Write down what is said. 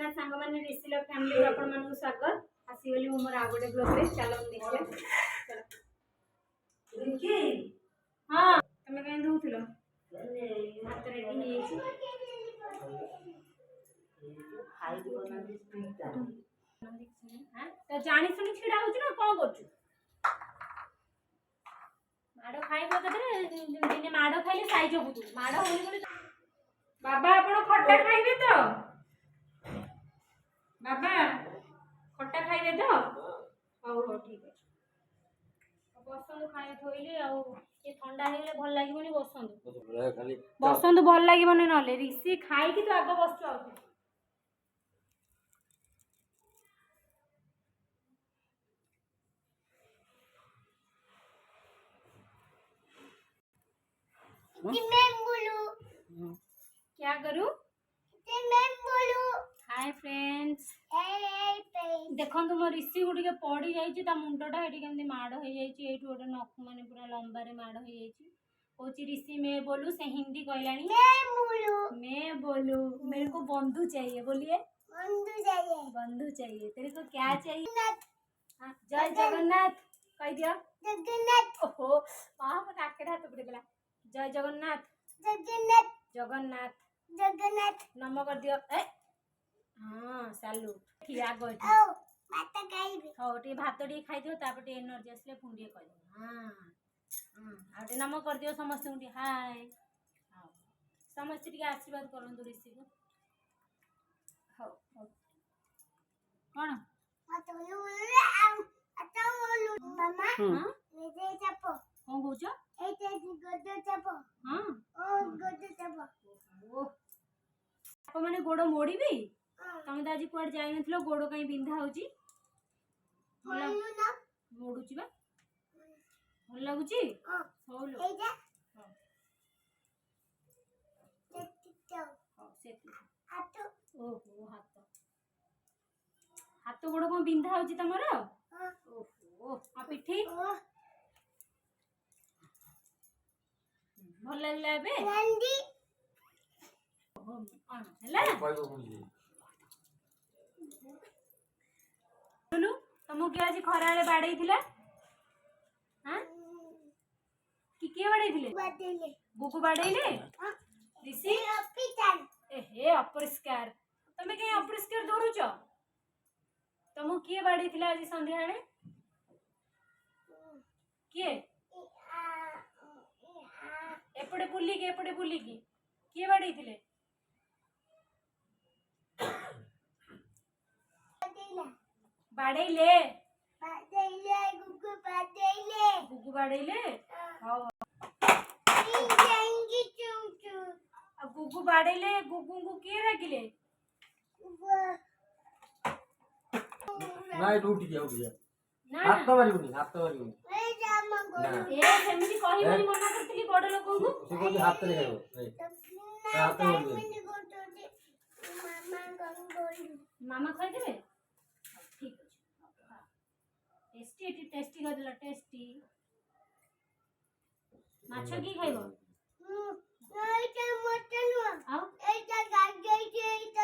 जगन्नाथ सांग मैंने ऋषिल फैमिली आपण मानक स्वागत आसीगली मोर आ गोटे ब्लॉग रे चलो देखिए चलो हां तमे कहीं दूथिलो हाथ रेडी हे छी हाई बना दे स्पीडा हां तो जानी सुनी छिडा होछ ना कोन करछु माडो खाइबो कतरे दिने माडो खाइले साइज होबु माडो होली बोली बाबा आपण खट्टा खाइबे तो बाबा खट्टा खाइबे तो हो हो ठीक है बसंत खाए थोइले आ ये ठंडा हेले भल लागिबोनी बसंत खाली बसंत भल लागिबोनी नले ऋषि खाई कि तो आग बसचो आ क्या करूं हाय फ्रेंड्स देखो मो ऋषि गुटे पड़ी जाइए मुंडटा ये केमती माड़ हो जाइए गोटे नख मैंने पूरा लंबारे माड़ हो जाइए कौन ऋषि मैं बोलू से हिंदी कहलानी मैं बोलू मेरे को बंधु चाहिए बोलिए बंधु चाहिए तेरे को क्या चाहिए जय जगन्नाथ कह दिया जगन्नाथ ओहो वहां पर नाके हाथ पड़े गला जय जगन्नाथ जगन्नाथ जगन्नाथ जगन्नाथ नम कर दियो ए हां सैल्यूट खिया गई ओ भात खाइबे हो टी भात टी खाइ दियो तापर टी एनर्जी असले पुंडी कह दो हां हां आटे नम कर दियो समस्त उठी हाय हां समस्त टी आशीर्वाद करन दो ऋषि को हो कोन मामा हां ले चपो कोन बोचो एते गोदो चपो हां ओ गोदो चपो ओ आप माने गोड़ मोड़ीबी तमे तो आज कुआड जाई नथलो गोड़ कहीं बिंधा होची मोडुची बा भल लागुची हो लो ए जा हाथ ओहो हाथ हाथ गोड़ को बिंधा होची तमरो ओहो आ पिठी भल लागला बे रंदी ओहो हला बोलू तुमको क्या आज खरा रे बाडई थिला हां कि के बाडई थिले बुकु बाडईले ऋषि हॉस्पिटल ए अपरिष्कार तमे के अपरिष्कार दौरुचो तुमको के बाडई थिला आज संध्या रे के एपड़े बुली के बाडई थिले बाडईले गुगु बाडईले हां गुगु बाडईले गुगु को के रागिले नाइ डूटी के हो गया हाथ तो मारिबनी ए सेमिति कहिबनी मना करतली बड लोक को से को हाथ रे हेबो हाथ मारिबनी मामा खाइ देबे ठीक अछि टेस्टी कर दिला टेस्टी माछो की खाइबो एटा मटन आ एटा गाजर के एटा